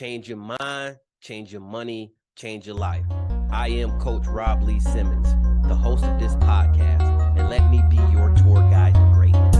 Change your mind, change your money, change your life. I am Coach Rob Lee Simmons, the host of this podcast, and let me be your tour guide to greatness.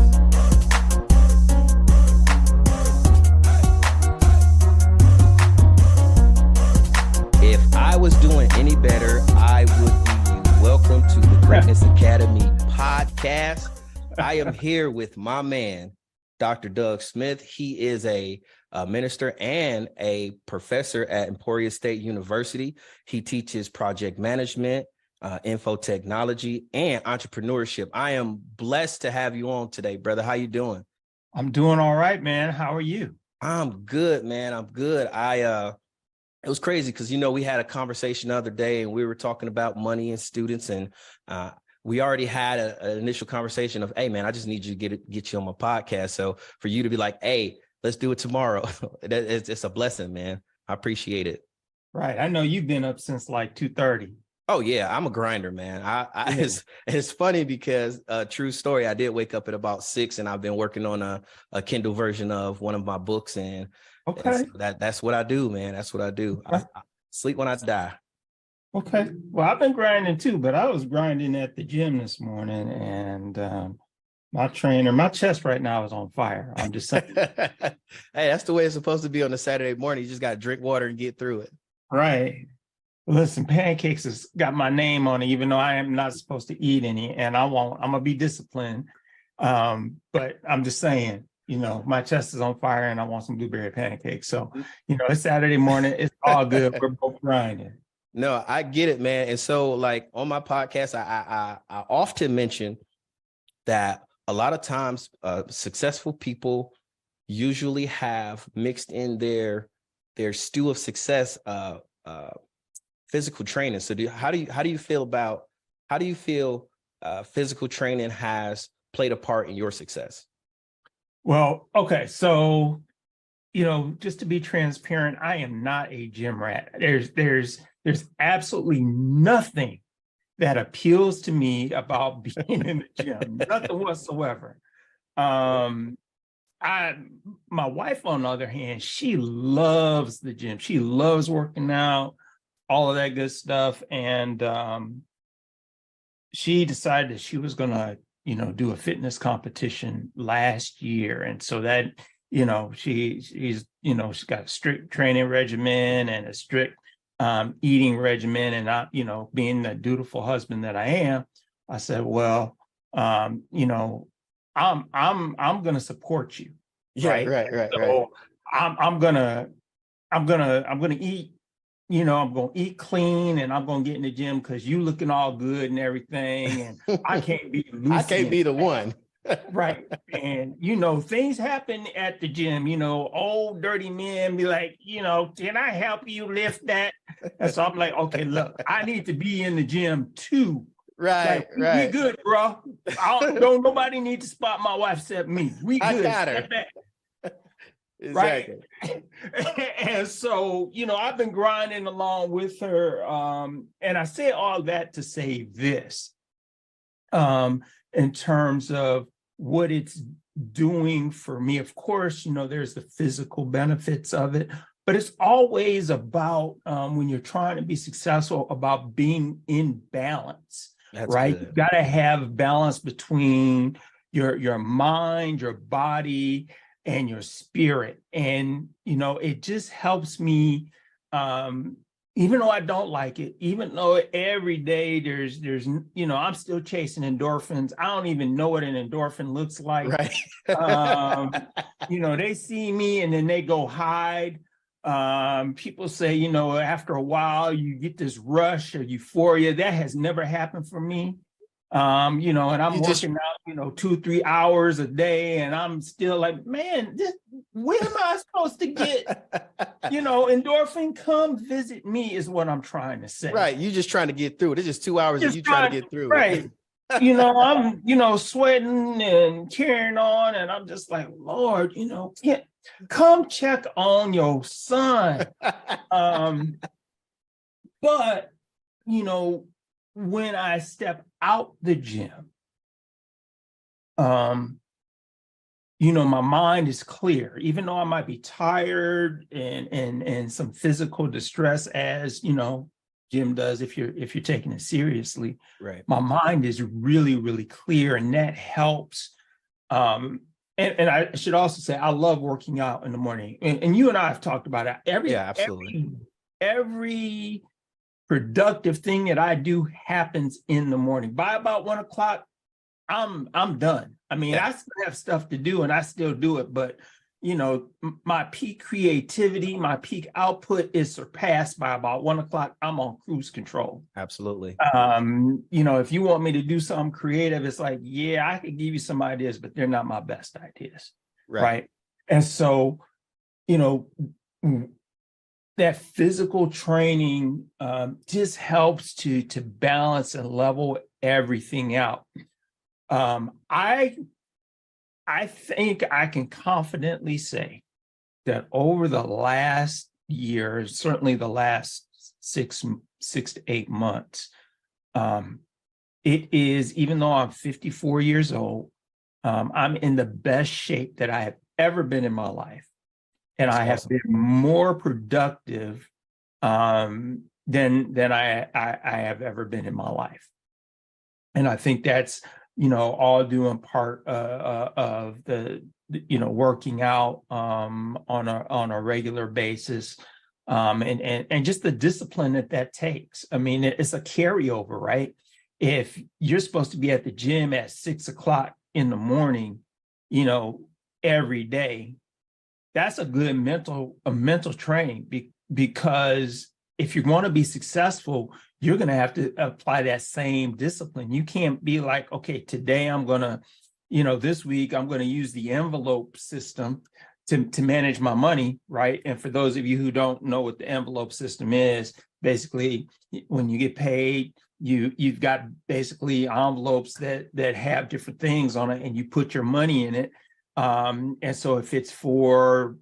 If I was doing any better, I would be you. Welcome to the Greatness Academy podcast. I am here with my man, Dr. Doug Smith. He is a minister and a professor at Emporia State University. He teaches project management, info technology, and entrepreneurship. I am blessed to have you on today, brother. How you doing? I'm doing all right, man. How are you? I'm good, man. I'm good. It was crazy because, we had a conversation the other day and we were talking about money and students, and we already had an initial conversation of, hey, man, I just need you to get you on my podcast. So for you to be like, hey, let's do it tomorrow. It's a blessing, man. I appreciate it. Right. I know you've been up since like 2:30. Oh, yeah. I'm a grinder, man. It's funny because true story. I did wake up at about 6 and I've been working on a Kindle version of one of my books. And okay, that's what I do, man. That's what I do. Okay. I sleep when I die. Okay. Well, I've been grinding too, but I was grinding at the gym this morning, and my chest right now is on fire. I'm just saying. Hey, that's the way it's supposed to be on a Saturday morning. You just got to drink water and get through it. Right. Listen, pancakes has got my name on it, even though I am not supposed to eat any, and I won't. I'm gonna be disciplined. But I'm just saying, my chest is on fire and I want some blueberry pancakes. So, it's Saturday morning. It's all good. We're both grinding. No, I get it, man. And so like on my podcast, I often mention that a lot of times successful people usually have mixed in their stew of success physical training. So how do you feel physical training has played a part in your success? Well, okay. So, just to be transparent, I am not a gym rat. There's absolutely nothing that appeals to me about being in the gym, nothing whatsoever. My wife, on the other hand, she loves the gym. She loves working out, all of that good stuff. And she decided that she was going to, do a fitness competition last year. And so that, she's got a strict training regimen and a strict eating regimen. And I, being the dutiful husband that I am, I said, well, I'm going to support you. Yeah, right. So I'm gonna eat, I'm gonna eat clean, and I'm gonna get in the gym because you looking all good and everything, and I can't be I can't be the one. Right. And things happen at the gym, old dirty men be like, can I help you lift that? And so I'm like, okay, look, I need to be in the gym too. Right. We good, bro. Don't nobody need to spot my wife except me. We good. I got her. Exactly. Right. And so, I've been grinding along with her. And I say all that to say this, in terms of what it's doing for me. Of course, there's the physical benefits of it, but it's always about, when you're trying to be successful, about being in balance. That's right. Good. You got to have balance between your mind, your body, and your spirit. And, it just helps me, even though I don't like it, even though every day there's, I'm still chasing endorphins. I don't even know what an endorphin looks like. Right. They see me and then they go hide. People say, after a while you get this rush of euphoria. That has never happened for me. And I'm working out, 2-3 hours a day, and I'm still like, man, when am I supposed to get, endorphin? Come visit me is what I'm trying to say. Right. You're just trying to get through it. It's just 2 hours and you trying to get through it. Right. I'm, sweating and carrying on, and I'm just like, Lord, come check on your son. But, when I step out the gym, my mind is clear, even though I might be tired and some physical distress, as Jim does if you're taking it seriously. Right. My mind is really, really clear, and that helps. And I should also say I love working out in the morning. And you and I have talked about it. Absolutely. Every productive thing that I do happens in the morning. By about 1 o'clock, I'm done. I mean, I still have stuff to do and I still do it, but my peak creativity, my peak output is surpassed by about 1 o'clock. I'm on cruise control. Absolutely. If you want me to do something creative, it's like, yeah, I could give you some ideas, but they're not my best ideas. Right. And so, that physical training just helps to balance and level everything out. I think I can confidently say that over the last year, certainly the last six to 8 months, it is, even though I'm 54 years old, I'm in the best shape that I have ever been in my life. And I have been more productive than I have ever been in my life. And I think that's, all due in part of the working out on a regular basis, and just the discipline that takes. I mean, it's a carryover, right? If you're supposed to be at the gym at 6 o'clock in the morning, every day, that's a good mental training, because if you're going to be successful, you're going to have to apply that same discipline. You can't be like, okay, today I'm going to, this week I'm going to use the envelope system to manage my money, right? And for those of you who don't know what the envelope system is, basically when you get paid, you've got basically envelopes that have different things on it, and you put your money in it. And so if it's, for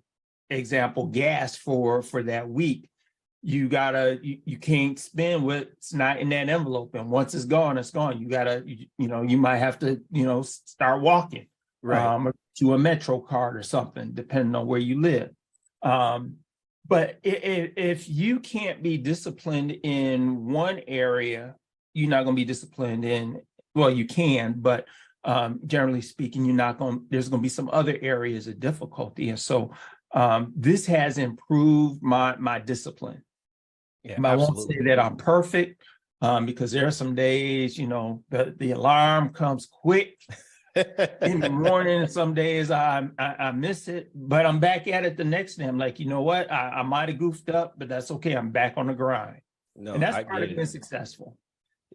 example, gas for that week, you can't spend what's not in that envelope. And once it's gone, it's gone. You might have to, start walking, right, to a Metro card or something, depending on where you live. But if you can't be disciplined in one area, you're not going to be disciplined in, well, you can, but generally speaking, there's going to be some other areas of difficulty. And so this has improved my discipline. yeah, I won't say that I'm perfect, because there are some days, the alarm comes quick in the morning. Some days I miss it, but I'm back at it the next day. I'm like, you know what? I might have goofed up, but that's okay. I'm back on the grind. No, And that's part of being successful.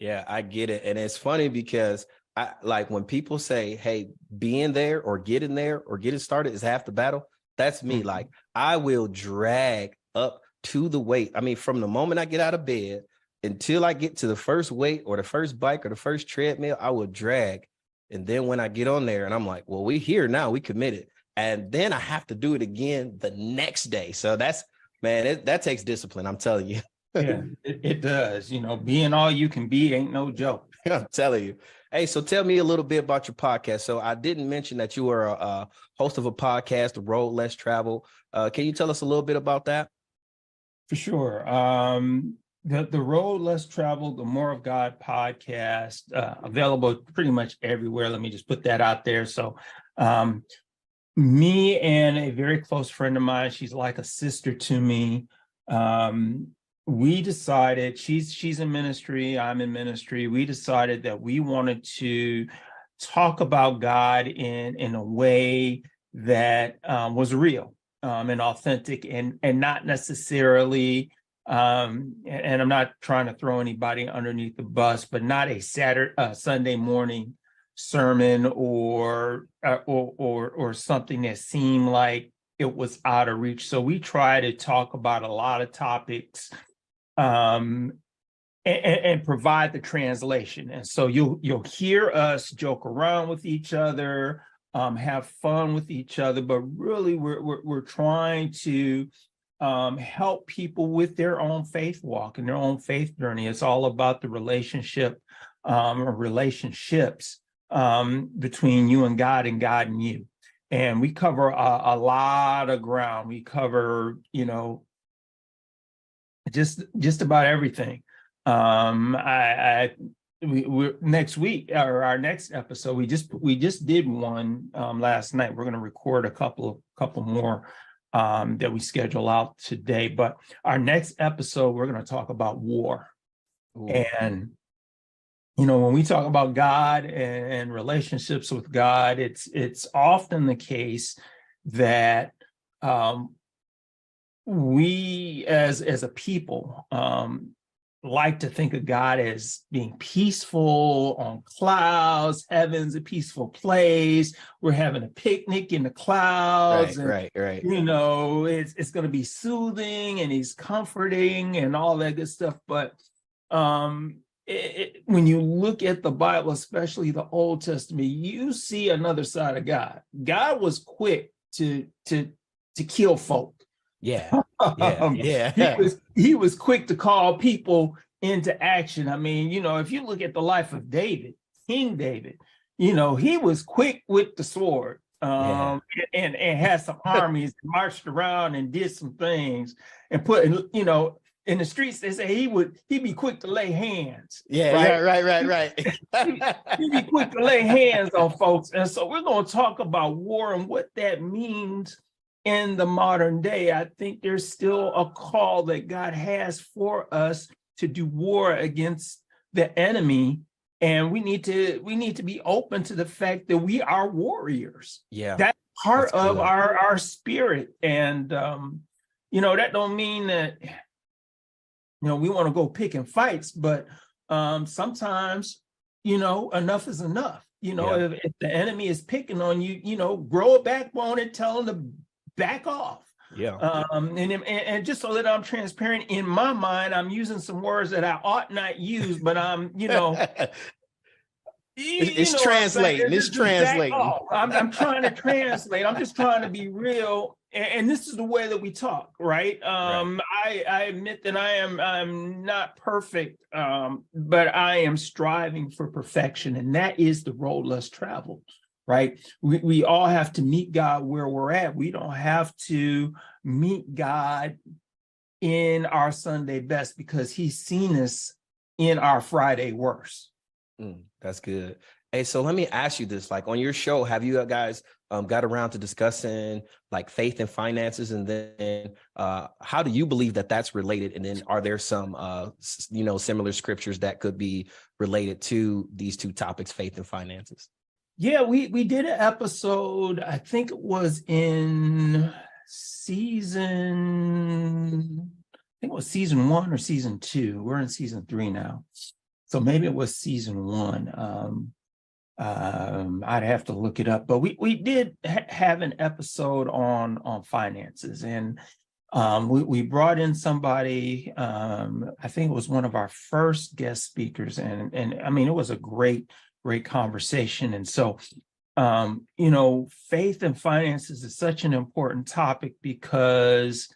Yeah, I get it. And it's funny because I like when people say, hey, being there or getting started is half the battle. That's me. Mm-hmm. Like, I will drag up to the weight. I mean, from the moment I get out of bed until I get to the first weight or the first bike or the first treadmill, I will drag. And then when I get on there and I'm like, well, we here now, we committed. And then I have to do it again the next day. So that's, man, that takes discipline. I'm telling you. Yeah, it does. Being all you can be ain't no joke. I'm telling you. Hey, so tell me a little bit about your podcast. So I didn't mention that you were a host of a podcast, The Road Less Traveled. Can you tell us a little bit about that? For sure. The Road Less Traveled, the More of God podcast, available pretty much everywhere. Let me just put that out there. So me and a very close friend of mine, she's like a sister to me. We decided, she's in ministry, I'm in ministry. We decided that we wanted to talk about God in a way that was real and authentic, and not necessarily, and I'm not trying to throw anybody underneath the bus, but not a Sunday morning sermon or something that seemed like it was out of reach. So we try to talk about a lot of topics, and provide the translation. And so you'll hear us joke around with each other, have fun with each other, but really we're trying to help people with their own faith walk and their own faith journey. It's all about the relationship or relationships between you and God and you. and we cover a lot of ground. We cover, just about everything. We're next week, or our next episode, we just did one last night. We're going to record a couple more that we schedule out today. But our next episode, we're going to talk about war. Ooh. And when we talk about God and relationships with God, it's often the case that we as a people like to think of God as being peaceful on clouds. Heaven's a peaceful place. We're having a picnic in the clouds. Right. It's going to be soothing, and he's comforting and all that good stuff. But when you look at the Bible, especially the Old Testament, you see another side of God. God was quick to kill folk. Yeah. He was quick to call people into action. I mean, if you look at the life of David, King David, he was quick with the sword, and had some armies, marched around and did some things, and put, in the streets, they say he'd be quick to lay hands. Yeah, right. He'd be quick to lay hands on folks. And so we're going to talk about war and what that means in the modern day. I think there's still a call that God has for us to do war against the enemy, and we need to be open to the fact that we are warriors. Yeah, that's part of our spirit, and that don't mean that we want to go picking fights, but sometimes enough is enough. If the enemy is picking on you, grow a backbone and tell them to back off. Yeah. And just so that I'm transparent, in my mind, I'm using some words that I ought not use, but I'm, it's translating. It's translating. I'm trying to translate. I'm just trying to be real. And this is the way that we talk, right? I admit that I'm not perfect, but I am striving for perfection. And that is the road less traveled. Right? We all have to meet God where we're at. We don't have to meet God in our Sunday best, because he's seen us in our Friday worst. That's good. Hey, so let me ask you this, like on your show, have you guys got around to discussing like faith and finances? And then how do you believe that that's related? And then are there some, similar scriptures that could be related to these two topics, faith and finances? Yeah, we did an episode, I think it was in season 1 or season 2. We're in season 3 now. So maybe it was season 1. I'd have to look it up, but we did have an episode on finances, and we brought in somebody, I think it was one of our first guest speakers, and I mean, it was a great conversation. And so, faith and finances is such an important topic, because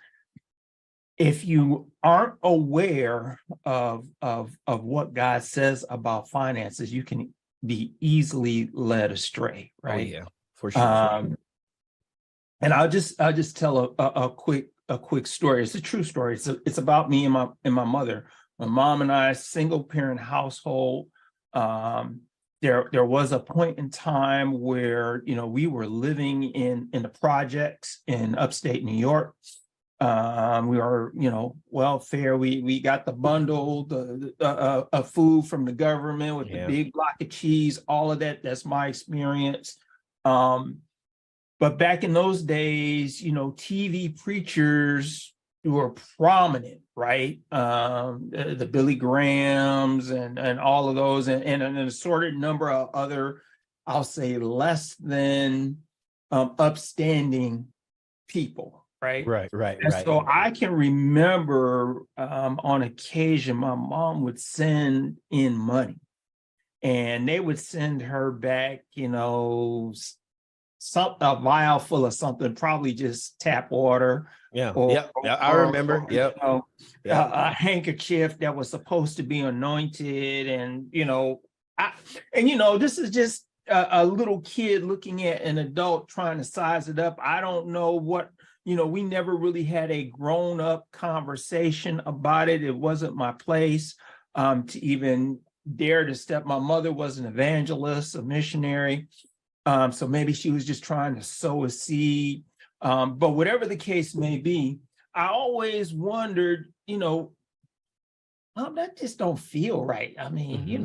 if you aren't aware of what God says about finances, you can be easily led astray, right? Oh, yeah, for sure. And I'll just tell a quick story. It's a true story. It's about me and my mother. My mom and I, single parent household. There was a point in time where, we were living in the projects in upstate New York. We were, welfare. We got the bundle, the food from the government with the big block of cheese, all of that. That's my experience. But back in those days, TV preachers were prominent, right? The Billy Grahams and all of those, and an assorted number of other, I'll say, less than upstanding people, right? Right. So I can remember on occasion, my mom would send in money, and they would send her back, a vial full of something, probably just tap water. I remember. A handkerchief that was supposed to be anointed, and this is just a little kid looking at an adult trying to size it up. I don't know what, we never really had a grown-up conversation about it. It wasn't my place to even dare to step. My mother was an evangelist, a missionary. So maybe she was just trying to sow a seed. But whatever the case may be, I always wondered, that just don't feel right. I mean, you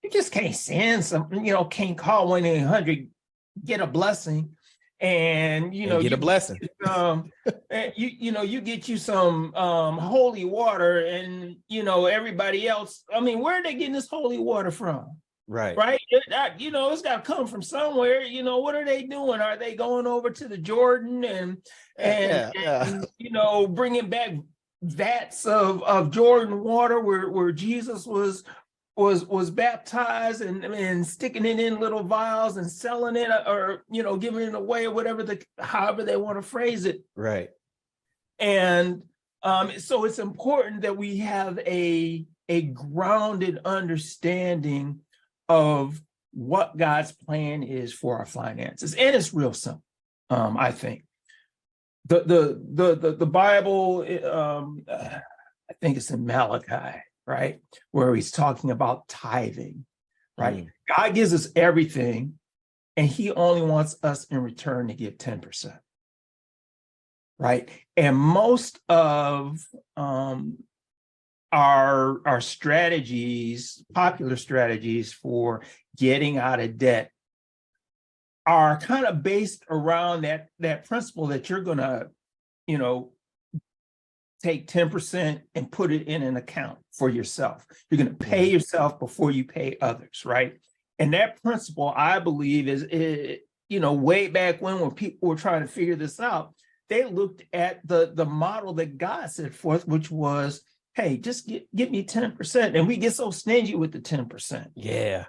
just can't send something, can't call 1-800, get a blessing, and get a blessing. You get you some holy water, and everybody else. I mean, where are they getting this holy water from? Right. It's got to come from somewhere. What are they doing? Are they going over to the Jordan and bringing back vats of Jordan water where Jesus was baptized and sticking it in little vials and selling it, or giving it away, or however they want to phrase it. Right. And so it's important that we have a grounded understanding of what God's plan is for our finances, and it's real simple. I think the Bible, I think it's in Malachi, right, where he's talking about tithing, right? God gives us everything, and he only wants us in return to give 10%, right? And most of our strategies, popular strategies for getting out of debt, are kind of based around that principle that you're going to, take 10% and put it in an account for yourself. You're going to pay yourself before you pay others, right? And that principle, I believe, is way back when people were trying to figure this out, they looked at the model that God set forth, which was, hey, just give me 10%. And we get so stingy with the 10%. Yeah.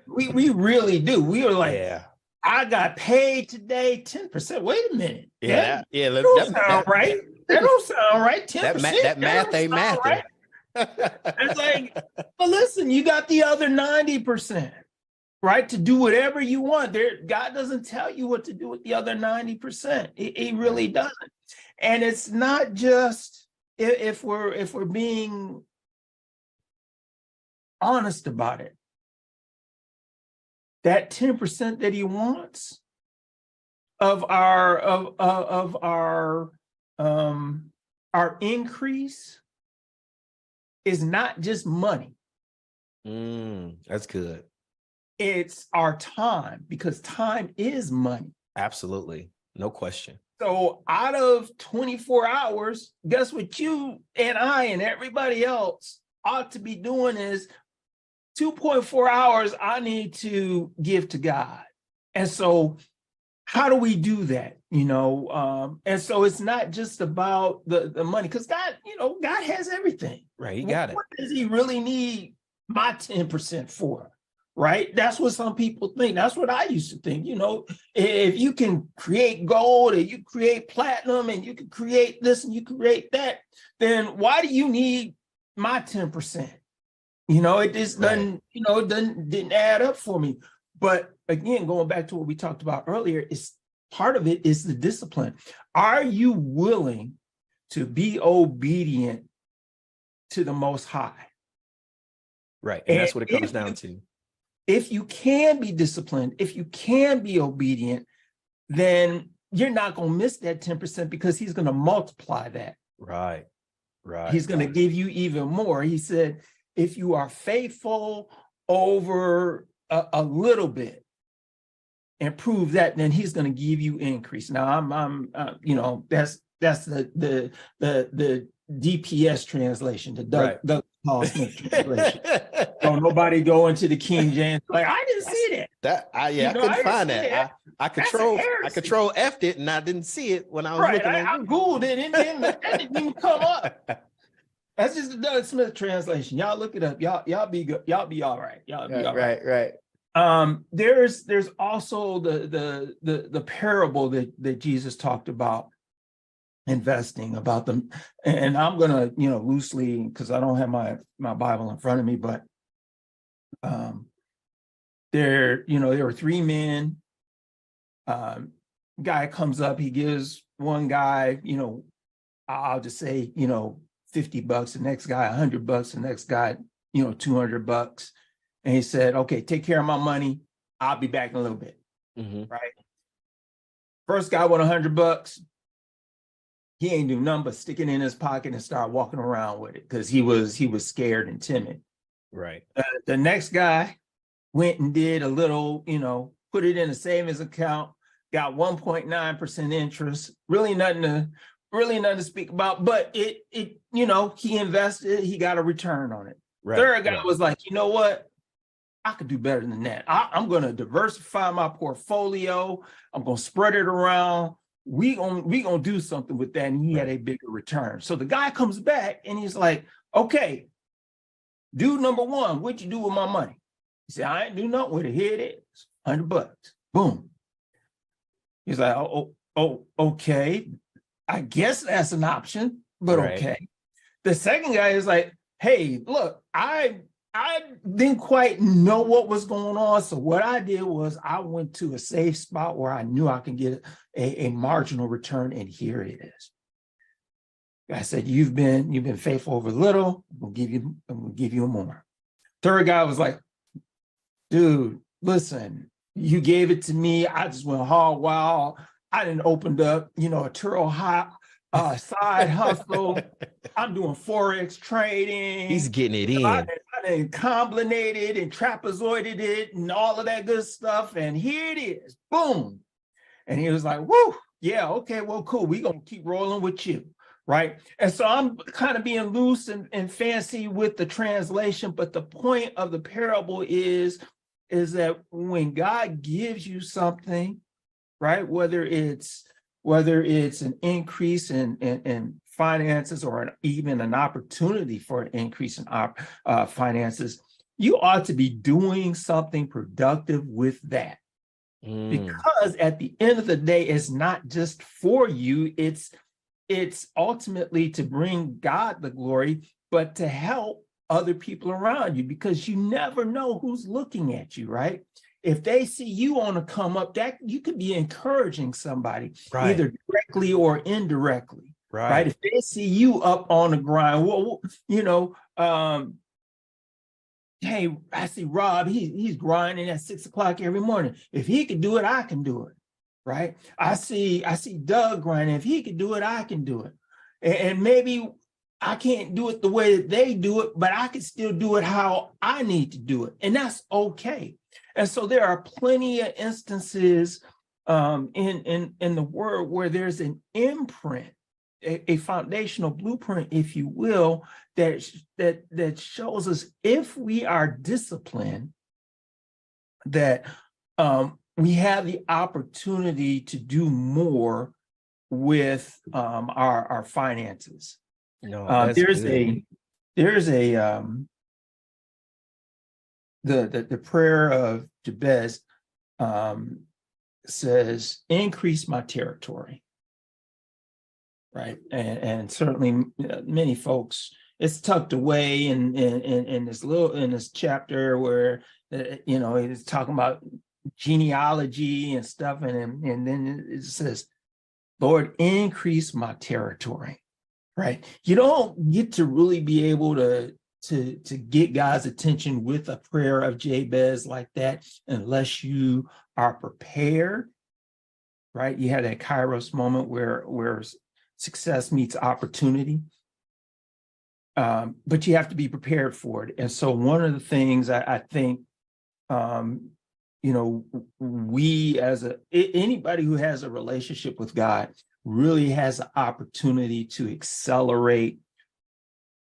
we really do. We are like, I got paid today, 10%. Wait a minute. That don't sound right. That don't sound right. 10%. That math ain't math. Right. It's like, but listen, you got the other 90%, right? To do whatever you want. God doesn't tell you what to do with the other 90%. He really doesn't. And it's not just if we're being honest about it. That 10% that he wants of our increase is not just money. That's good. It's our time, because time is money. Absolutely. No question. So out of 24 hours, guess what you and I and everybody else ought to be doing is 2.4 hours I need to give to God. And so how do we do that? And so it's not just about the money, because God, God has everything. Right. He got it. What does he really need my 10% for? Right. That's what some people think. That's what I used to think. If you can create gold, and you create platinum, and you can create this and you create that, then why do you need my 10%? It just doesn't, didn't add up for me. But again, going back to what we talked about earlier, part of it is the discipline. Are you willing to be obedient to the Most High? Right. And that's what it comes down to. If you can be disciplined, if you can be obedient, then you're not going to miss that 10%, because he's going to multiply that. Right. He's going to give you even more. He said, if you are faithful over a little bit and prove that, then he's going to give you increase. Now that's the DPS translation, the Doug Paul Smith translation. Don't nobody go into the King James like, I didn't see that. I couldn't find that. I control F'd it, and I didn't see it when I was looking. I Googled it, and that didn't even come up. That's just the Doug Smith translation. Y'all look it up. Y'all be good. Y'all be all right. Y'all be all right. Right. There's also the parable that Jesus talked about investing, about them, and I'm gonna loosely, because I don't have my Bible in front of me, but there were three men. Guy comes up, he gives one guy, I'll just say, $50. The next guy, $100. The next guy, $200. And he said, okay, take care of my money. I'll be back in a little bit. Right. First guy with $100, he ain't do nothing but stick it in his pocket and start walking around with it because he was scared and timid. Right. The next guy went and did a little, put it in a savings account, got 1.9% interest, really nothing to speak about, but it he invested, he got a return on it. Right. Third guy was like, you know what? I could do better than that. I'm going to diversify my portfolio. I'm going to spread it around. We gonna do something with that. And he had a bigger return. So the guy comes back and he's like, okay, dude number one, what'd you do with my money? He said, I ain't do nothing with it. Here it is, $100. Boom. He's like, oh, okay. I guess that's an option, but okay. The second guy is like, hey, look, I didn't quite know what was going on. So what I did was I went to a safe spot where I knew I can get a marginal return, and here it is. I said, you've been faithful over little, we'll give you more. Third guy was like, dude, listen, you gave it to me. I just went hard wild. I didn't opened up, a Turo hop side hustle. I'm doing Forex trading. He's getting it in. I done combinated and trapezoided it and all of that good stuff. And here it is. Boom. And he was like, whoo, yeah, okay, well, cool. We're going to keep rolling with you. Right. And so I'm kind of being loose and fancy with the translation. But the point of the parable is that when God gives you something, right, whether it's an increase in finances or even an opportunity for an increase in finances, you ought to be doing something productive with that. Because at the end of the day, it's not just for you, it's ultimately to bring God the glory, but to help other people around you, because you never know who's looking at you, right? If they see you on a come up, that you could be encouraging somebody, either directly or indirectly, right? If they see you up on the grind, well, hey, I see Rob, he's grinding at 6 o'clock every morning. If he could do it, I can do it, right? I see Doug grinding. If he could do it, I can do it. And maybe I can't do it the way that they do it, but I can still do it how I need to do it. And that's okay. And so there are plenty of instances in the word where there's an imprint, a foundational blueprint, if you will, that shows us, if we are disciplined, that we have the opportunity to do more with our finances. No, there's the prayer of Jabez says, increase my territory. Right. And certainly many folks, it's tucked away in this chapter where, it's talking about genealogy and stuff. And then it says, Lord, increase my territory. Right. You don't get to really be able to get God's attention with a prayer of Jabez like that unless you are prepared. Right. You had that Kairos moment where success meets opportunity. But you have to be prepared for it. And so one of the things I think, we anybody who has a relationship with God really has the opportunity to accelerate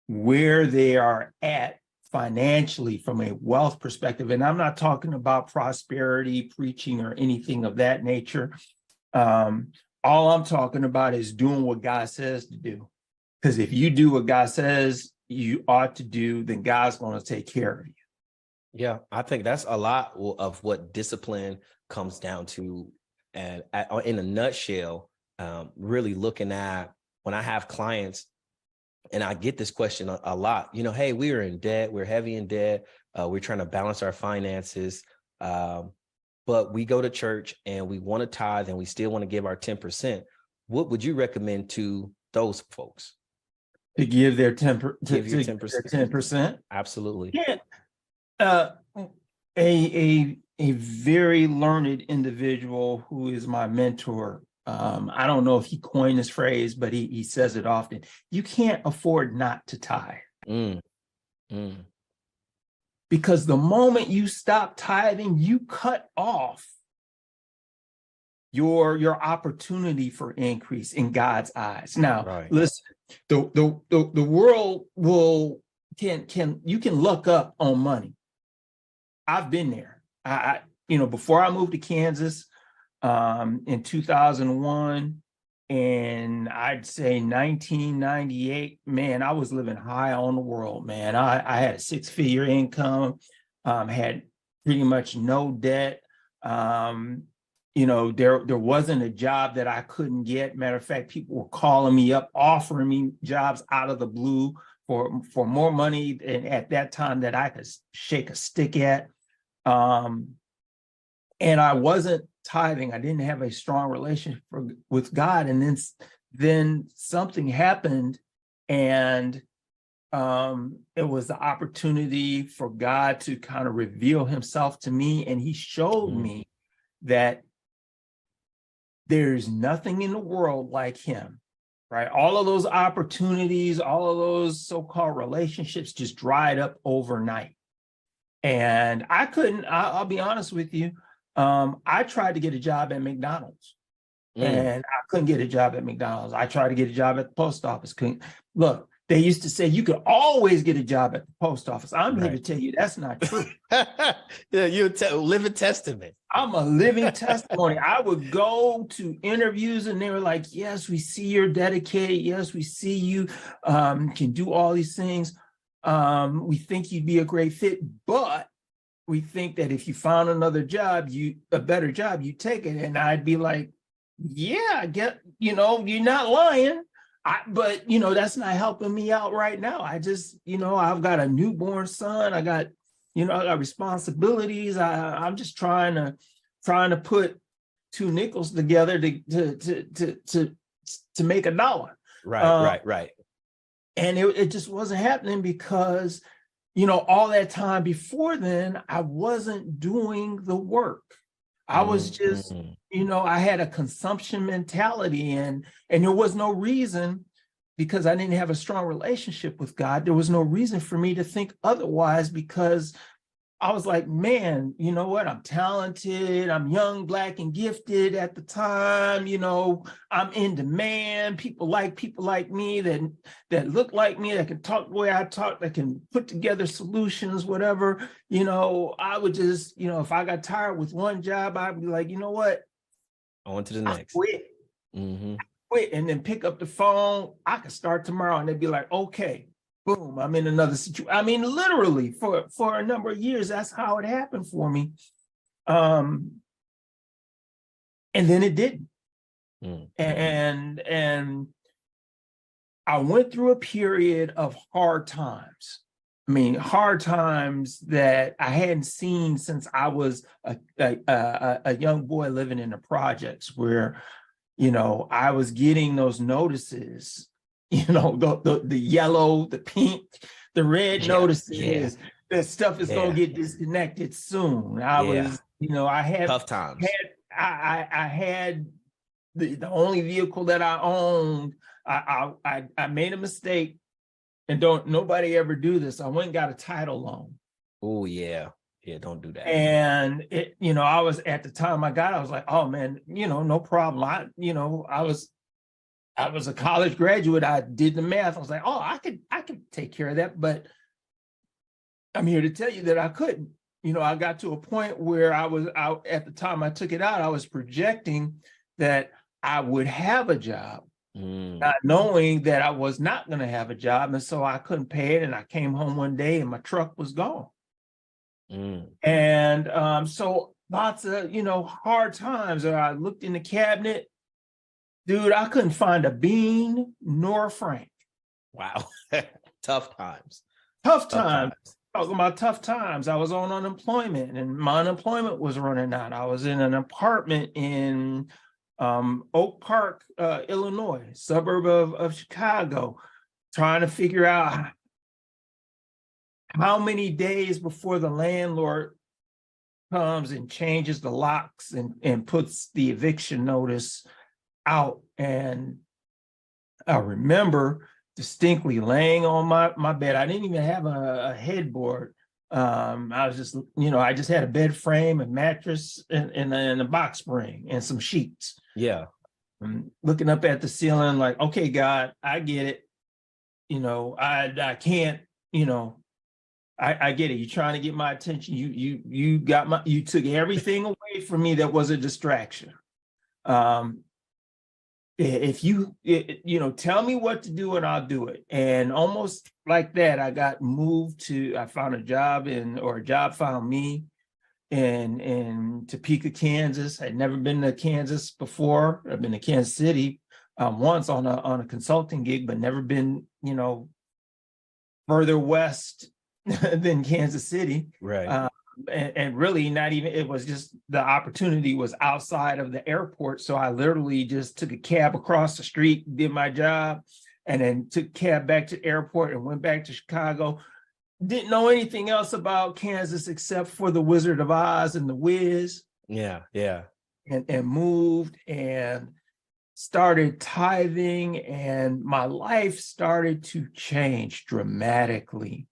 where they are at financially from a wealth perspective. And I'm not talking about prosperity preaching or anything of that nature. All I'm talking about is doing what God says to do. Because if you do what God says you ought to do, then God's going to take care of you. Yeah, I think that's a lot of what discipline comes down to. And in a nutshell, really looking at when I have clients, and I get this question a lot, hey, we are in debt, we're heavy in debt, we're trying to balance our finances. But we go to church and we want to tithe and we still want to give our 10%. What would you recommend to those folks? To give their 10%. Give your 10%. 10%. Absolutely. Yeah. A very learned individual who is my mentor. I don't know if he coined this phrase, but he says it often. You can't afford not to tithe. Because the moment you stop tithing, you cut off your opportunity for increase in God's eyes. Now, listen, the world you can look up on money. I've been there. Before I moved to Kansas in 2001, and I'd say 1998, man, I was living high on the world, man. I had a 6-figure income, had pretty much no debt. There wasn't a job that I couldn't get. Matter of fact, people were calling me up, offering me jobs out of the blue for more money at that time that I could shake a stick at. And I wasn't tithing. I didn't have a strong relationship with God. And then something happened, and it was the opportunity for God to kind of reveal himself to me. And he showed me that there's nothing in the world like him, right? All of those opportunities, all of those so-called relationships just dried up overnight. And I'll be honest with you, I tried to get a job at McDonald's and I couldn't get a job at McDonald's. I tried to get a job at the post office. Couldn't. Look, they used to say you could always get a job at the post office. I'm here to tell you that's not true. Yeah, you're a living testament. I'm a living testimony. I would go to interviews and they were like, yes, we see you're dedicated. Yes, we see you can do all these things. We think you'd be a great fit, but we think that if you found another job, a better job, you take it. And I'd be like, yeah, I get, you're not lying. But that's not helping me out right now. I just, I've got a newborn son. I got responsibilities. I'm just trying to put two nickels together to make $1. Right. And it just wasn't happening because, all that time before then, I wasn't doing the work. I was just, I had a consumption mentality and there was no reason, because I didn't have a strong relationship with God. There was no reason for me to think otherwise, because I was like, man, you know what? I'm talented. I'm young, black, and gifted at the time. I'm in demand. People like me that look like me, that can talk the way I talk, that can put together solutions, whatever. I would just, if I got tired with one job, I'd be like, you know what? On to the next. Quit. Quit, and then pick up the phone. I could start tomorrow, and they'd be like, okay. Boom, I'm in another situation. I mean, literally for a number of years, that's how it happened for me. And then it didn't. And I went through a period of hard times. I mean, hard times that I hadn't seen since I was a young boy living in the projects, where, I was getting those notices, the yellow, the pink, the red notices, that stuff is going to get disconnected soon. I had tough times. I had the only vehicle that I owned. I made a mistake, and nobody ever do this. I went and got a title loan. Oh yeah. Yeah, don't do that. And I was, at the time I got it, I was like, oh man, no problem. I was a college graduate. I did the math. I was like, oh, I could take care of that. But I'm here to tell you that I couldn't. I got to a point where I was out at the time I took it out. I was projecting that I would have a job, not knowing that I was not going to have a job. And so I couldn't pay it. And I came home one day and my truck was gone. And so lots of, hard times. I looked in the cabinet. Dude, I couldn't find a bean nor a franc. Wow. Tough times. Tough times. talking about tough times. I was on unemployment and my unemployment was running out. I was in an apartment in Oak Park, Illinois, suburb of Chicago, trying to figure out how many days before the landlord comes and changes the locks and puts the eviction notice out. And I remember distinctly laying on my bed. I didn't even have a headboard. I was just, I just had a bed frame, a mattress, and a box spring and some sheets. Yeah. I'm looking up at the ceiling like, okay, God, I get it. I can't, I get it. You're trying to get my attention. You took everything away from me that was a distraction. If you tell me what to do and I'll do it. And almost like that, I found a job or a job found me in Topeka, Kansas. I'd never been to Kansas before. I've been to Kansas City once on a consulting gig, but never been, further west than Kansas City. Right. And really not even, it was just the opportunity was outside of the airport. So I literally just took a cab across the street, did my job, and then took a cab back to the airport and went back to Chicago. Didn't know anything else about Kansas except for the Wizard of Oz and the Wiz. Yeah. Yeah. And moved and started tithing, and my life started to change dramatically.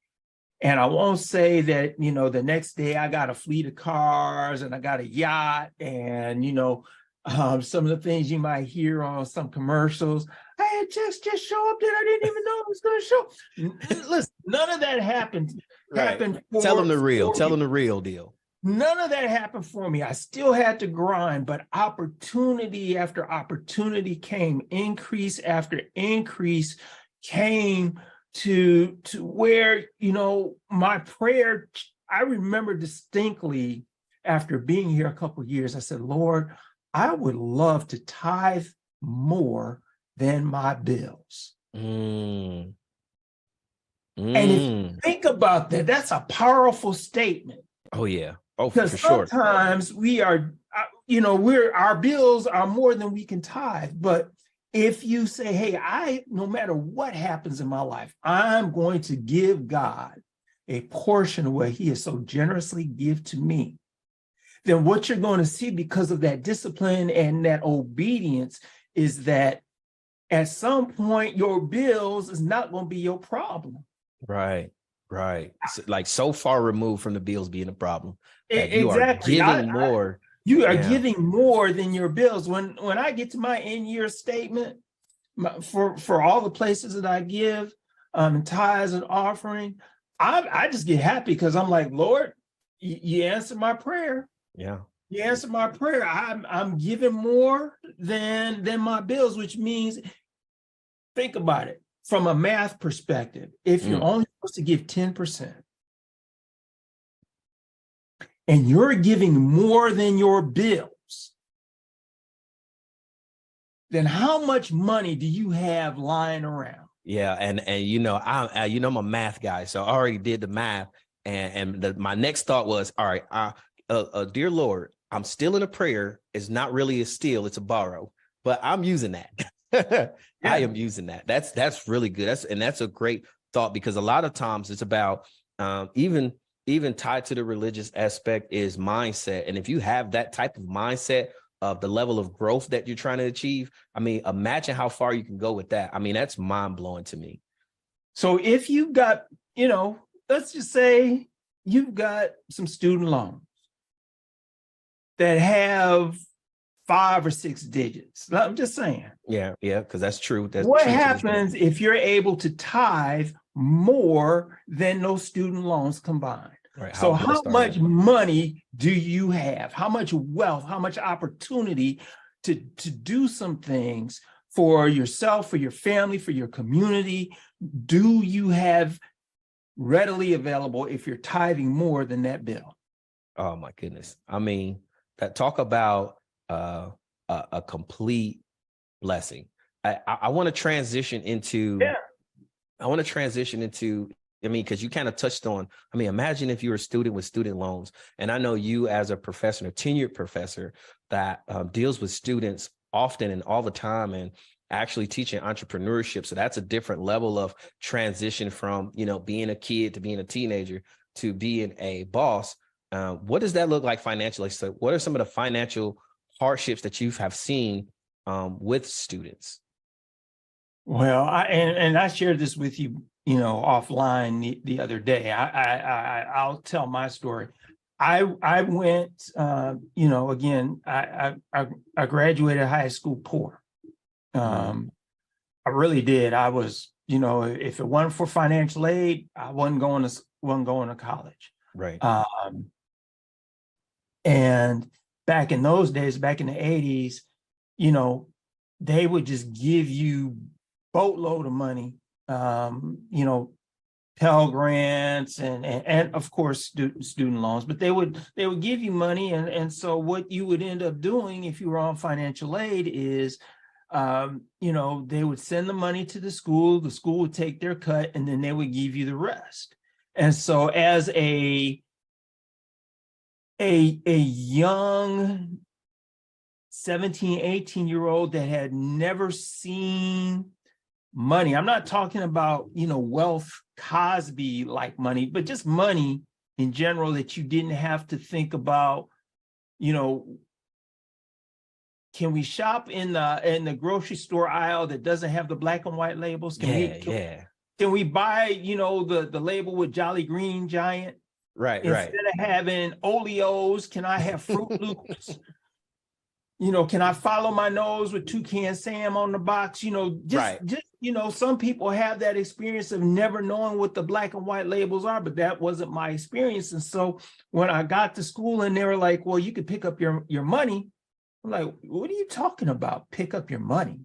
And I won't say that, the next day I got a fleet of cars and I got a yacht and, some of the things you might hear on some commercials. I had just show up that I didn't even know I was going to show. Listen, none of that happened. Right. Tell them the real deal. None of that happened for me. I still had to grind, but opportunity after opportunity came, increase after increase came to where, my prayer, I remember distinctly after being here a couple of years, I said, Lord, I would love to tithe more than my bills. And if you think about that, that's a powerful statement. Oh, yeah. Oh, for sure. Because sometimes we are, our bills are more than we can tithe. But if you say, hey, no matter what happens in my life, I'm going to give God a portion of what he has so generously give to me, then what you're going to see because of that discipline and that obedience is that at some point your bills is not going to be your problem. Right. It's like so far removed from the bills being a problem. Exactly. You are giving more. You are giving more than your bills. When I get to my end-year statement for all the places that I give tithes and offering, I just get happy because I'm like, Lord, you answered my prayer. Yeah. You answered my prayer. I'm giving more than my bills, which means, think about it from a math perspective. If you're only supposed to give 10%, and you're giving more than your bills, then how much money do you have lying around? Yeah, and I'm a math guy, so I already did the math, and my next thought was, all right, dear Lord, I'm still in a prayer. It's not really a steal, it's a borrow, but I'm using that. I am using that. That's really good. That's a great thought, because a lot of times it's about even tied to the religious aspect is mindset. And if you have that type of mindset of the level of growth that you're trying to achieve, I mean, imagine how far you can go with that. I mean, that's mind blowing to me. So if you've got, let's just say you've got some student loans that have 5 or 6 digits. I'm just saying. Yeah, because that's true. What happens if you're able to tithe more than those student loans combined? Right. So how much money do you have? How much wealth, how much opportunity to do some things for yourself, for your family, for your community, do you have readily available if you're tithing more than that bill? Oh my goodness. I mean, talk about a complete blessing. I want to transition into I mean, because you kind of touched on, I mean, imagine if you're a student with student loans. And I know you as a professor, a tenured professor that deals with students often and all the time and actually teaching entrepreneurship. So that's a different level of transition from, being a kid to being a teenager to being a boss. What does that look like financially? So what are some of the financial hardships that you have seen with students? Well, I shared this with you, offline the other day. I'll tell my story. I went, again, I graduated high school poor. I really did. I was, if it wasn't for financial aid, I wasn't going to college. Right. And back in those days, back in the 80s, they would just give you boatload of money, Pell Grants and of course student loans, but they would give you money, and so what you would end up doing if you were on financial aid is, they would send the money to the school would take their cut, and then they would give you the rest. And so as a young 17, 18-year-old that had never seen money, I'm not talking about, wealth Cosby like money, but just money in general that you didn't have to think about, can we shop in the grocery store aisle that doesn't have the black and white labels? Can we buy, the label with Jolly Green Giant? Right. Instead of having Oreos, can I have Fruit Loops? Can I follow my nose with Toucan Sam on the box? Some people have that experience of never knowing what the black and white labels are, but that wasn't my experience. And so when I got to school and they were like, well, you could pick up your money. I'm like, what are you talking about? Pick up your money.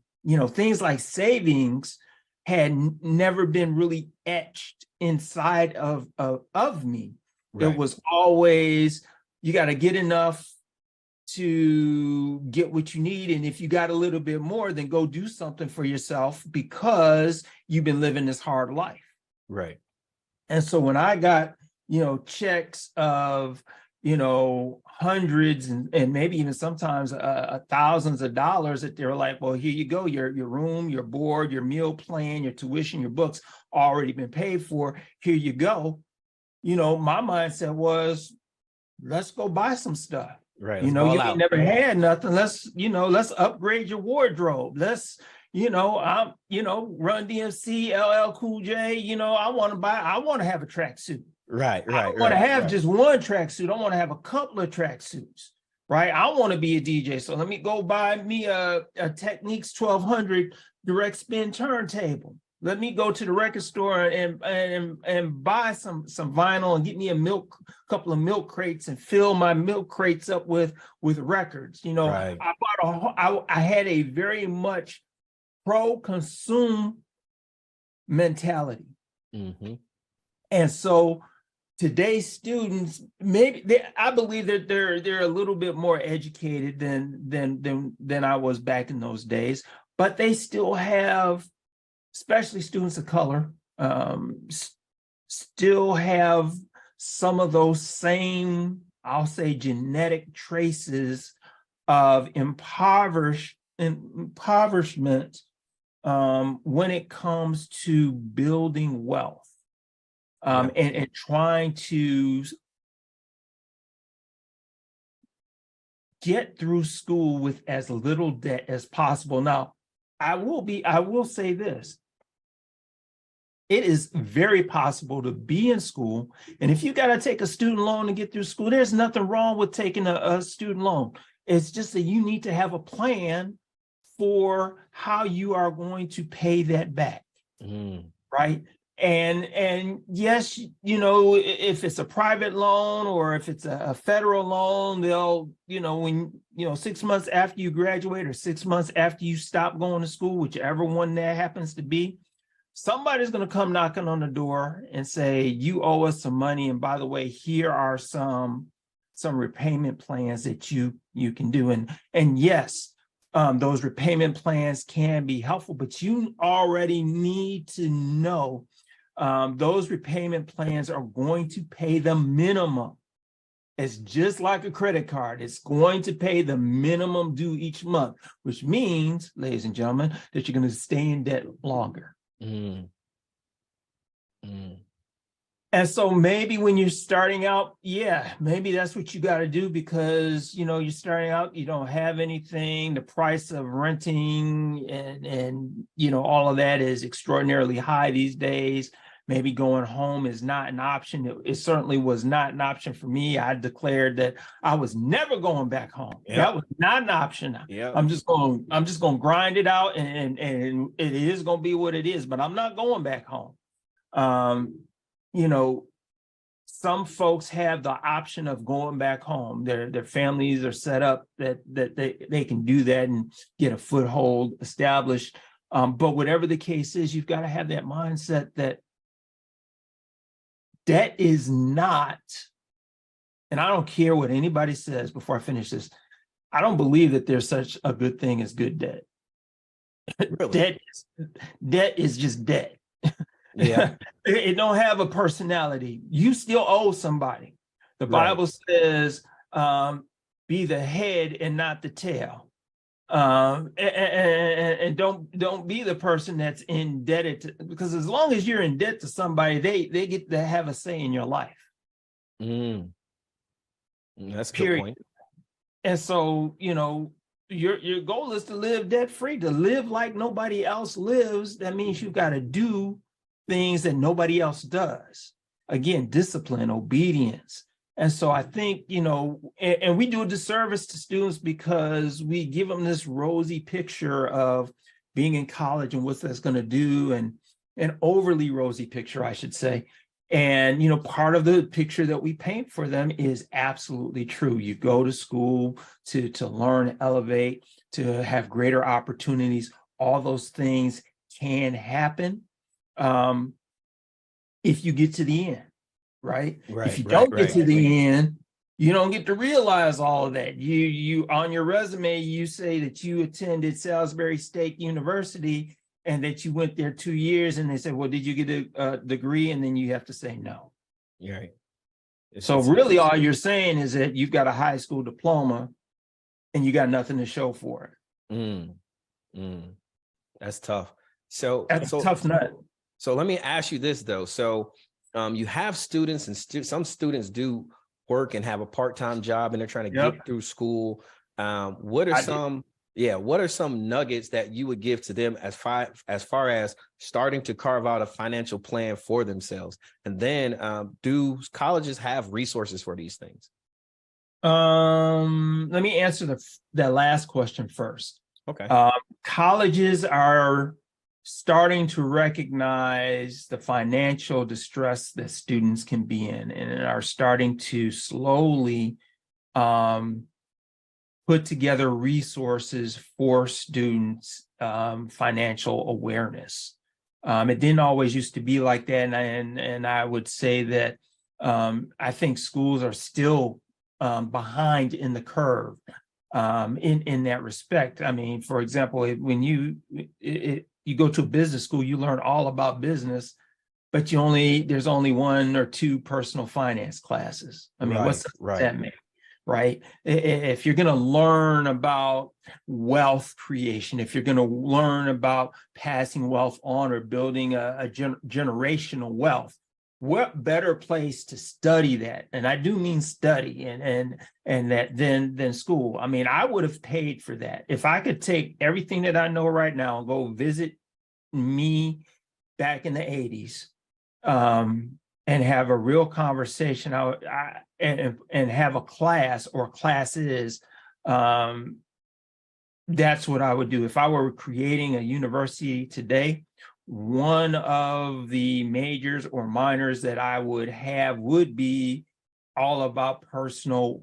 Things like savings had never been really etched inside of me. Right. It was always, you got to get enough to get what you need. And if you got a little bit more, then go do something for yourself because you've been living this hard life. Right. And so when I got, checks of, hundreds and maybe even sometimes thousands of dollars, that they're like, well, here you go, your room, your board, your meal plan, your tuition, your books already been paid for. Here you go. My mindset was, let's go buy some stuff. Right. You ain't never had nothing. Let's upgrade your wardrobe. Let's, Run DMC, LL Cool J. I want to have a tracksuit. Right. I don't want to have just one tracksuit. I want to have a couple of tracksuits. Right. I want to be a DJ. So let me go buy me a Technics 1200 direct spin turntable. Let me go to the record store and buy some vinyl and get me a couple of milk crates and fill my milk crates up with records. Right. I had a very much pro-consume mentality. Mm-hmm. And so today's students, I believe that they're a little bit more educated than I was back in those days, but they still have, especially students of color, still have some of those same, I'll say, genetic traces of impoverishment when it comes to building wealth, and trying to get through school with as little debt as possible. Now, I will say this. It is very possible to be in school, and if you got to take a student loan to get through school, there's nothing wrong with taking a student loan. It's just that you need to have a plan for how you are going to pay that back, right? And yes, if it's a private loan or if it's a federal loan, they'll, when 6 months after you graduate or 6 months after you stop going to school, whichever one that happens to be, somebody's going to come knocking on the door and say, you owe us some money. And by the way, here are some repayment plans that you can do. And yes, those repayment plans can be helpful, but you already need to know those repayment plans are going to pay the minimum. It's just like a credit card. It's going to pay the minimum due each month, which means, ladies and gentlemen, that you're going to stay in debt longer. Mm. Mm. And so maybe when you're starting out, yeah, maybe that's what you got to do, because, you're starting out, you don't have anything. The price of renting and all of that is extraordinarily high these days. Maybe going home is not an option. It certainly was not an option for me. I declared that I was never going back home. Yep. That was not an option. Yep. I'm just going to grind it out, and it is going to be what it is, but I'm not going back home. Some folks have the option of going back home. Their families are set up that they can do that and get a foothold established. But whatever the case is, you've got to have that mindset that debt is not, and I don't care what anybody says before I finish this, I don't believe that there's such a good thing as good debt. Really? Debt is just debt. Yeah. It don't have a personality. You still owe somebody. The Bible says, be the head and not the tail. And don't be the person that's indebted to, because as long as you're in debt to somebody, they get to have a say in your life. That's a good point. And so, your goal is to live debt free, to live like nobody else lives. That means you've got to do things that nobody else does. Again, discipline, obedience. And so I think, and we do a disservice to students because we give them this rosy picture of being in college and what that's going to do, and an overly rosy picture, I should say. And, part of the picture that we paint for them is absolutely true. You go to school to learn, elevate, to have greater opportunities. All those things can happen if you get to the end, right? If you don't get to the end, you don't get to realize all of that. You on your resume, you say that you attended Salisbury State University and that you went there 2 years, and they say, well, did you get a degree? And then you have to say no. Right. So really all you're saying is that you've got a high school diploma and you got nothing to show for it. That's tough. So that's a tough nut. So let me ask you this though. So you have students, and some students do work and have a part-time job, and they're trying to get through school. What are some nuggets that you would give to them as far as starting to carve out a financial plan for themselves? And then do colleges have resources for these things? Let me answer that last question first. Okay. Colleges are starting to recognize the financial distress that students can be in, and are starting to slowly put together resources for students' financial awareness. It didn't always used to be like that, and I would say that I think schools are still behind in the curve in that respect. I mean, for example, when you go to a business school, you learn all about business, but there's only 1 or 2 personal finance classes. I mean, what's that mean? Right? If you're going to learn about wealth creation, if you're going to learn about passing wealth on or building a generational wealth, what better place to study that? And I do mean study and that than school. I mean, I would have paid for that. If I could take everything that I know right now and go visit me back in the 80s, and have a real conversation, and have a class or classes, that's what I would do. If I were creating a university today, one of the majors or minors that I would have would be all about personal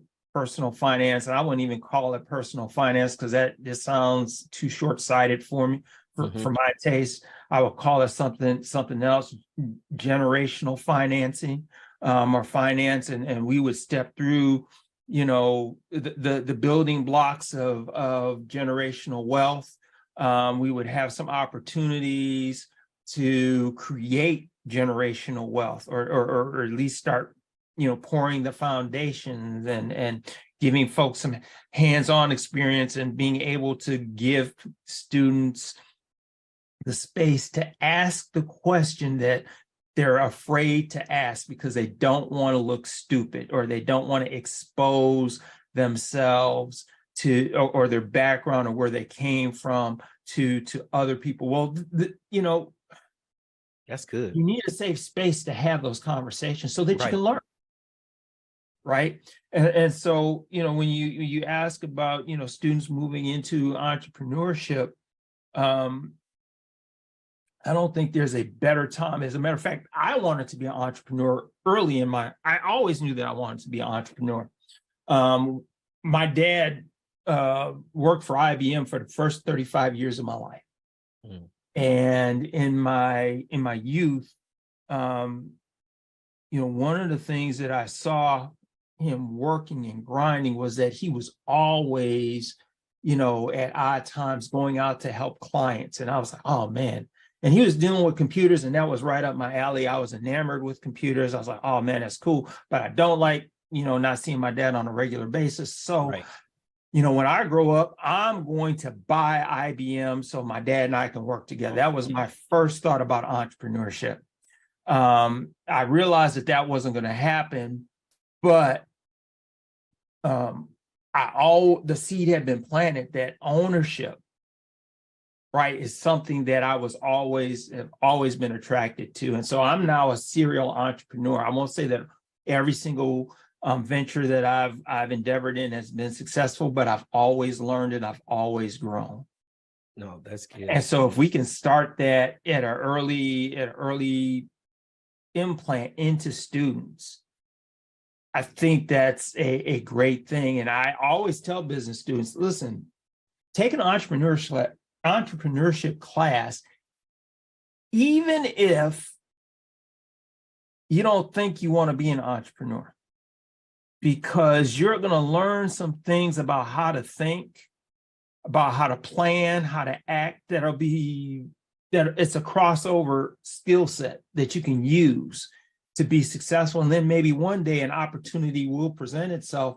finance. And I wouldn't even call it personal finance because that just sounds too short-sighted for me, for my taste. I would call it something else, generational financing, or finance, and we would step through, the building blocks of generational wealth. We would have some opportunities to create generational wealth, or at least start, pouring the foundations and giving folks some hands-on experience and being able to give students the space to ask the question that they're afraid to ask because they don't want to look stupid, or they don't want to expose themselves to, or their background or where they came from to other people. Well, That's good. you need a safe space to have those conversations so that you Right. can learn. Right. And so, when you ask about, students moving into entrepreneurship, I don't think there's a better time. As a matter of fact, I wanted to be an entrepreneur early I always knew that I wanted to be an entrepreneur. My dad worked for IBM for the first 35 years of my life. Mm. And in my youth, one of the things that I saw him working and grinding was that he was always, at odd times going out to help clients. And I was like, oh man. And he was dealing with computers, and that was right up my alley. I was enamored with computers. I was like, oh man, that's cool. But I don't like, not seeing my dad on a regular basis. So, right. When I grow up, I'm going to buy IBM so my dad and I can work together. That was my first thought about entrepreneurship. I realized that wasn't going to happen, but the seed had been planted that ownership, right, is something that I have always been attracted to. And so I'm now a serial entrepreneur. I won't say that every single venture that I've endeavored in has been successful, but I've always learned and I've always grown. No, that's good. And so if we can start that at an early implant into students, I think that's a great thing. And I always tell business students, listen, take an entrepreneurship class, even if you don't think you want to be an entrepreneur, because you're going to learn some things about how to think, about how to plan, how to act, that it's a crossover skill set that you can use to be successful. And then maybe one day an opportunity will present itself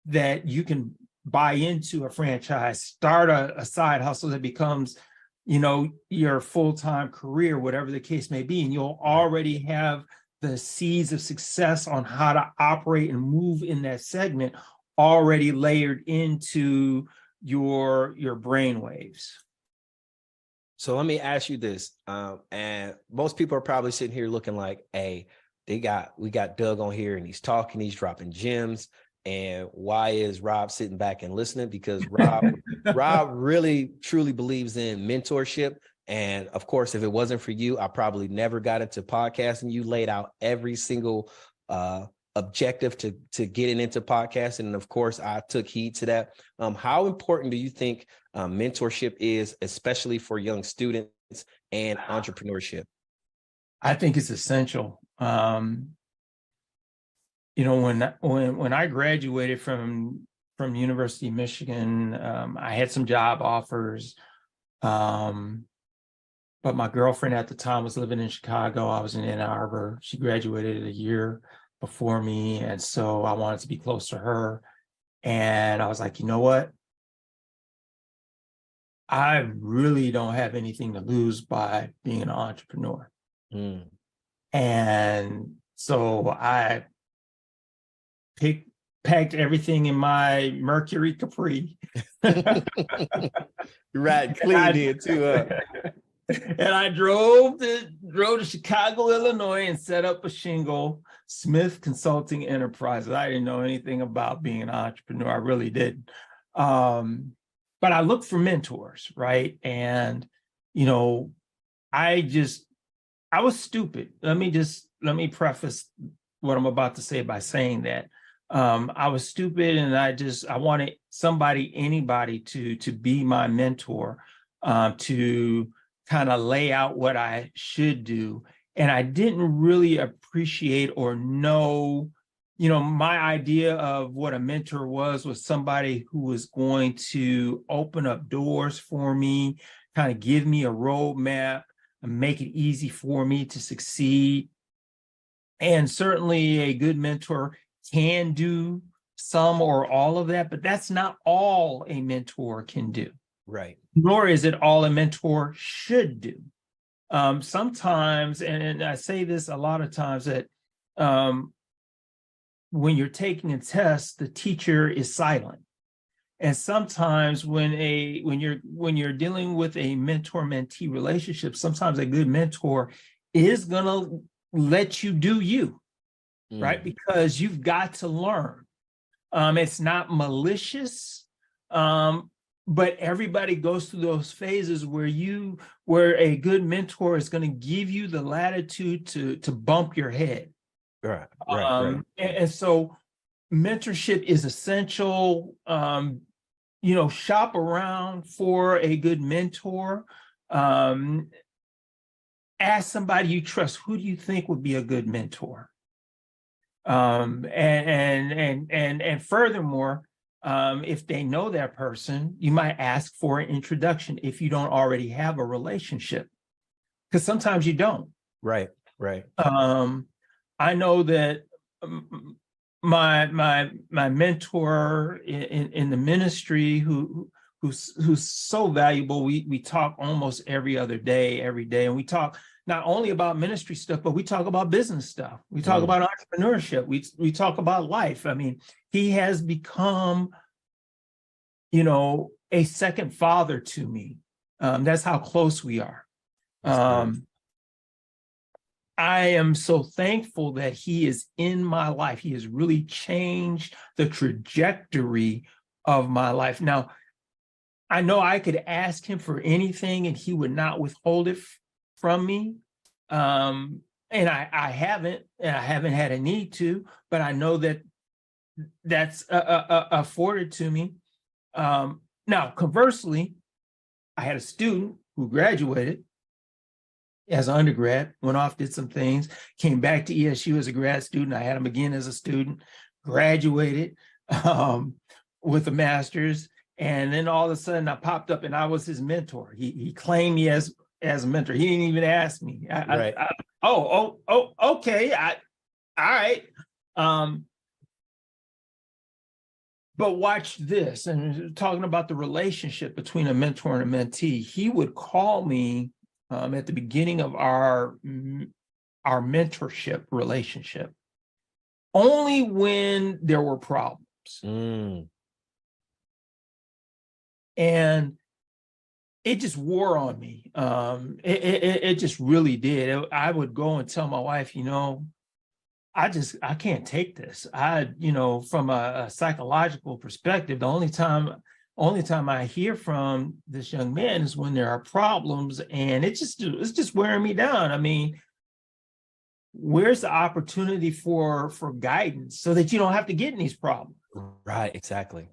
that you can buy into a franchise, start a side hustle that becomes, your full-time career, whatever the case may be. And you'll already have the seeds of success on how to operate and move in that segment already layered into your brain waves. So let me ask you this. And most people are probably sitting here looking like, hey, we got Doug on here and he's talking, he's dropping gems. And why is Rob sitting back and listening? Because Rob really truly believes in mentorship. And of course, if it wasn't for you, I probably never got into podcasting. You laid out every single objective to getting into podcasting. And of course, I took heed to that. How important do you think mentorship is, especially for young students and entrepreneurship? I think it's essential. When I graduated from University of Michigan, I had some job offers, but my girlfriend at the time was living in Chicago. I was in Ann Arbor. She graduated a year before me, and so I wanted to be close to her. And I was like, you know what? I really don't have anything to lose by being an entrepreneur. Mm. And so I packed everything in my Mercury Capri. Right, clean it too. And I drove to Chicago, Illinois, and set up a shingle, Smith Consulting Enterprises. I didn't know anything about being an entrepreneur. I really didn't. But I looked for mentors, right? And, I was stupid. Let me preface what I'm about to say by saying that. I was stupid, and I wanted anybody to be my mentor, to kind of lay out what I should do. And I didn't really appreciate or know, my idea of what a mentor was somebody who was going to open up doors for me, kind of give me a roadmap, and make it easy for me to succeed. And certainly a good mentor can do some or all of that, but that's not all a mentor can do. Right. Nor is it all a mentor should do. Sometimes, and I say this a lot of times, that when you're taking a test, the teacher is silent. And sometimes when you're dealing with a mentor-mentee relationship, sometimes a good mentor is gonna let you do you, right? Because you've got to learn. It's not malicious, but everybody goes through those phases where a good mentor is going to give you the latitude to bump your head. Right. And so mentorship is essential. Shop around for a good mentor. Ask somebody you trust, who do you think would be a good mentor? And furthermore, if they know that person, you might ask for an introduction if you don't already have a relationship, because sometimes you don't. Right. I know that my mentor in the ministry, who's so valuable. We talk almost every day, and we talk not only about ministry stuff, but we talk about business stuff. We talk about entrepreneurship. We talk about life. I mean, he has become, a second father to me. That's how close we are. I am so thankful that he is in my life. He has really changed the trajectory of my life. Now, I know I could ask him for anything and he would not withhold it from me. And I haven't had a need to, but I know that that's afforded to me. Now, conversely, I had a student who graduated as an undergrad, went off, did some things, came back to ESU as a grad student. I had him again as a student, graduated with a master's. And then all of a sudden I popped up and I was his mentor. He claimed me as a mentor. He didn't even ask me. Okay. All right. But watch this, and talking about the relationship between a mentor and a mentee, he would call me at the beginning of our mentorship relationship, only when there were problems. And it just wore on me. It just really did. I would go and tell my wife, I can't take this. From a psychological perspective, the only time I hear from this young man is when there are problems, and it's just wearing me down. I mean, where's the opportunity for guidance so that you don't have to get in these problems? Right, exactly.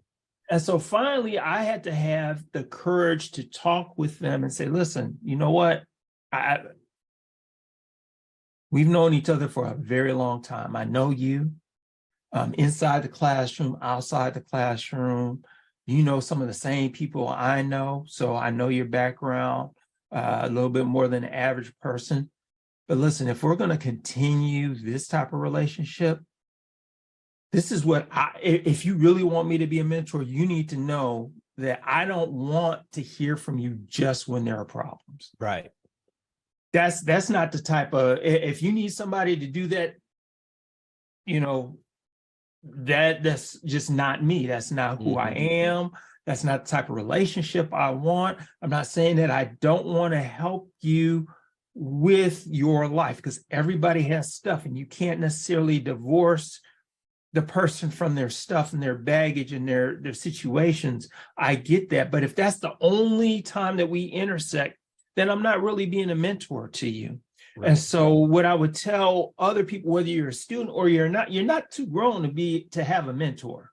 And so finally, I had to have the courage to talk with them and say, listen, you know what? We've known each other for a very long time. I know you inside the classroom, outside the classroom. You know some of the same people I know. So I know your background a little bit more than the average person. But listen, if we're going to continue this type of relationship, this is what if you really want me to be a mentor, you need to know that I don't want to hear from you just when there are problems. Right. That's not the type of, if you need somebody to do that, that's just not me. That's not who I am. That's not the type of relationship I want. I'm not saying that I don't want to help you with your life, because everybody has stuff and you can't necessarily divorce the person from their stuff and their baggage and their situations. I get that. But if that's the only time that we intersect, then I'm not really being a mentor to you. Right. And so what I would tell other people, whether you're a student or you're not too grown to have a mentor.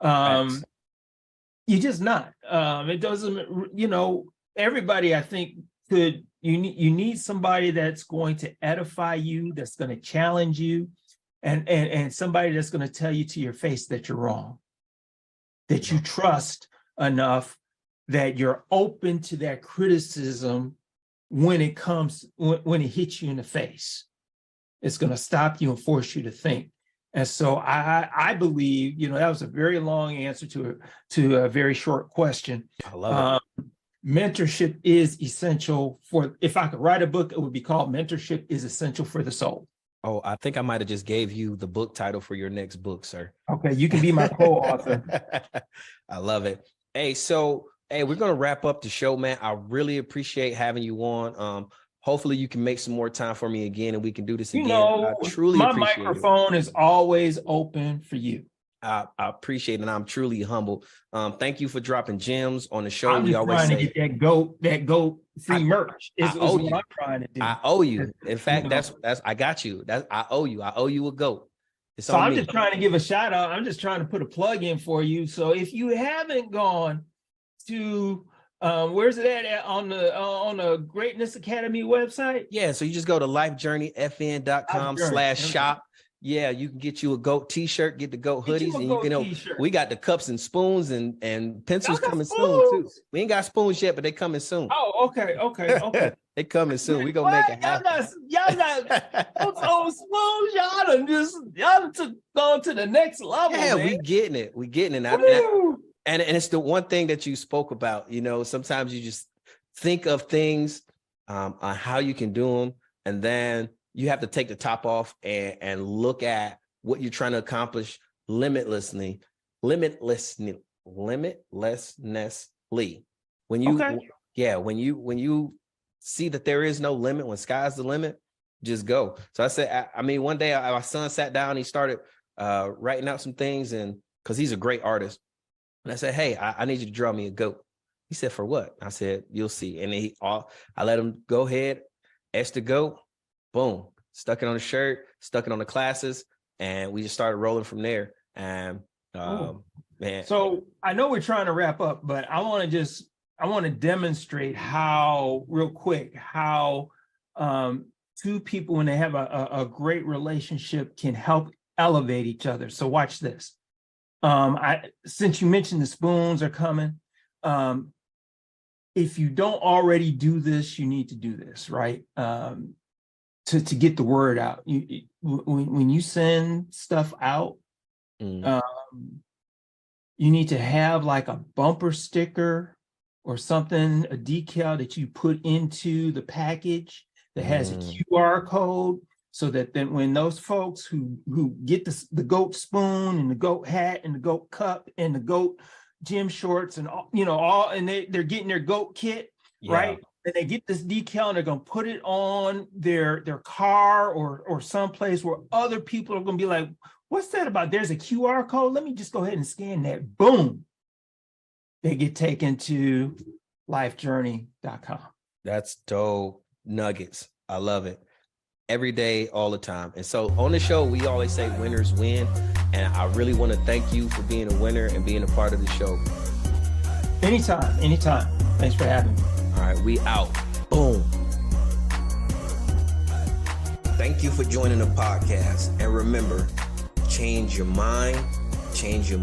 You're just not. It doesn't, everybody, I think, you need somebody that's going to edify you, that's going to challenge you, and somebody that's going to tell you to your face that you're wrong, that you trust enough that you're open to that criticism when it comes, when it hits you in the face. It's going to stop you and force you to think. And so I believe, that was a very long answer to a very short question. I love it. Mentorship is essential if I could write a book, it would be called Mentorship is Essential for the Soul. Oh, I think I might have just gave you the book title for your next book, sir. Okay, you can be my co-author. I love it. Hey, we're going to wrap up the show, man. I really appreciate having you on. Hopefully you can make some more time for me again and we can do this again. I truly my appreciate microphone is always open for you. I appreciate it, and I'm truly humble. Thank you for dropping gems on the show. I'm just trying to get that goat free merch. Is what I'm trying to do. I owe you. In fact, that's I got you. I owe you. I owe you a goat. So I'm just trying to give a shout out. I'm just trying to put a plug in for you. So if you haven't gone to where's it at on the Greatness Academy website? Yeah, so you just go to lifejourneyfn.com/shop. Yeah, you can get you a GOAT t-shirt, get the GOAT hoodies, and we got the cups and spoons and pencils coming soon too. We ain't got spoons yet, but they coming soon. Oh, okay. They coming soon. We gonna make it happen. Y'all got those spoons. Y'all took going to the next level. Yeah, man. We getting it. And it's the one thing that you spoke about. Sometimes you just think of things on how you can do them, and then you have to take the top off and look at what you're trying to accomplish limitlessly. When you see that there is no limit, when sky's the limit, just go. So I said, one day my son sat down, he started writing out some things, and because he's a great artist. And I said, hey, I need you to draw me a goat. He said, for what? I said, you'll see. And I let him go ahead, etch the goat. Boom, stuck it on the shirt, stuck it on the classes, and we just started rolling from there. And man. So I know we're trying to wrap up, but I want to demonstrate how two people, when they have a great relationship, can help elevate each other. So watch this. Since you mentioned the spoons are coming, if you don't already do this, you need to do this, right? To get the word out. When you send stuff out, you need to have like a bumper sticker or something, a decal that you put into the package that has a QR code, so that then when those folks who get the goat spoon and the goat hat and the goat cup and the goat gym shorts and they're getting their goat kit, right? And they get this decal and they're going to put it on their car or someplace where other people are going to be like, what's that about? There's a QR code. Let me just go ahead and scan that. Boom. They get taken to lifejourney.com. That's dope nuggets. I love it. Every day, all the time. And so on the show, we always say winners win. And I really want to thank you for being a winner and being a part of the show. Anytime. Thanks for having me. All right, we out. Boom. Thank you for joining the podcast. And remember, change your mind, change your